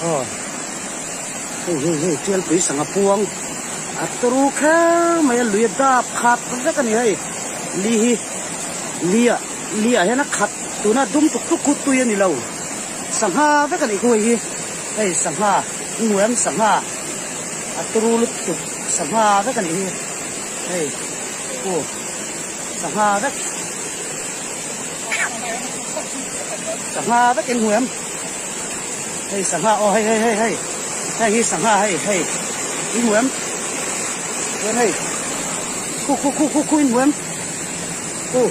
Oh, hey, tiel pui sanga puang. Aturu kha maya luya dap khat ka ni hai. Lia hena khat tuna dum tuk kut tu yani lau. Sangha ka ni ko hi. Hey sangha, nguam sangha. Aturu lut tu sangha ka ni hi. Hey. Oh. Sangha ka. Sangha ka ken nguam. Hey sangha oh hey. Hey sangha hey. Nguam. Hey. Ku nguam. Oh.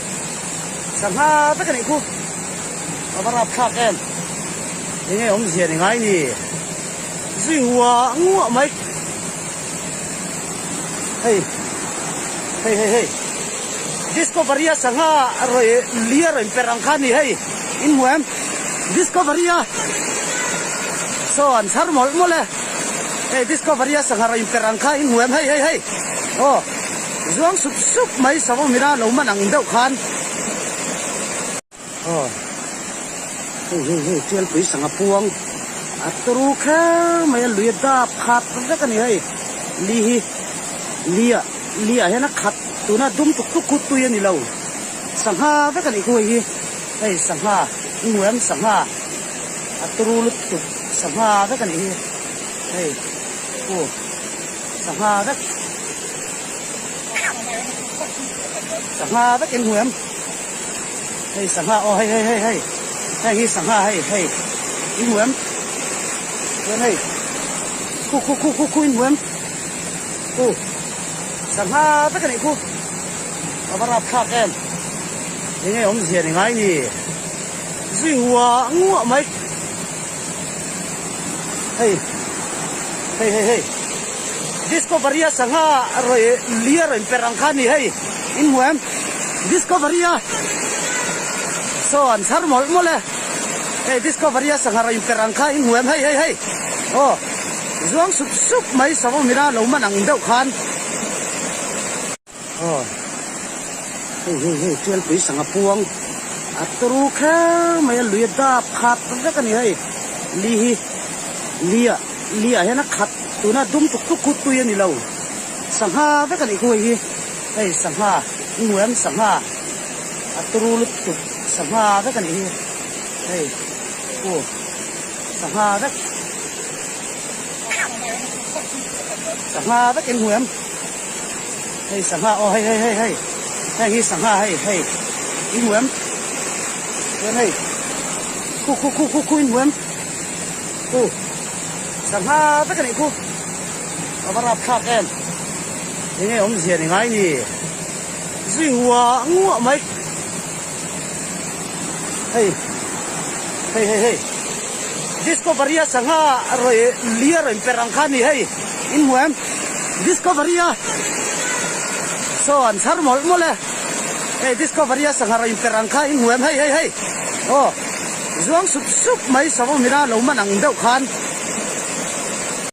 Sangha ka ni ku. Abarap khak em. Ini om sia ni ngai ni. Zingwa ngua mai. Hey. Discovery sangha roi lia roi perangkhani hey. In muam. Discovery. So ansar mole. Hey discovery sangha roi perangkha in muam hey. Oh. Zuang sup mai sawo mira lo manang deuh khan. Oh. Hey, tiel pui sanga puang. Aturu kha maya luya dap khat ka ni hai. Lia hena khat tuna dum tuk kut tu yani lau. Sangha ka ni ko hi. Hey sangha, nguam sangha. Aturu lut tu sangha ka ni hi. Hey. Oh. Sangha ka. Sangha ka ken nguam. Hey sangha oh hey. Hey sangha hey. Nguam. Hey. Ku nguam. Oh. Sangha ka ni ku. Abarap khak em. Ini om sia ni ngai ni. Zingwa ngua mai. Hey. Discovery sangha roi lia roi perangkhani hey. In muam. Discovery. So ansar mole. Hey discovery sangha roi perangkha in muam hey. Oh. Zuang sup mai sawo mira lo manang deuh khan. Oh. Hey, tiel pui sanga puang. Aturu kha maya luya dap khat ka ni hai. Lia hena khat tuna dum tuk kut tu yani lau. Sangha ka ni ko hi. Hey sangha, nguam sangha. Aturu lut tu sangha ka ni hi. Hey. Oh. Sangha ka. Sangha ka ken nguam. Hey sangha oh hey. Hey sangha hey. Nguam. Hey. Ku nguam. Oh. Sangha ka ni ku. Abarap khak em. Ini om sia ni ngai ni. Zingwa ngua mai. Hey. Discovery sangha roi lia roi perangkhani hey. In muam. Discovery. So ansar mole. Hey discovery sangha roi perangkha in muam hey. Oh. Zuang sup mai sawo mira lo manang deuh khan.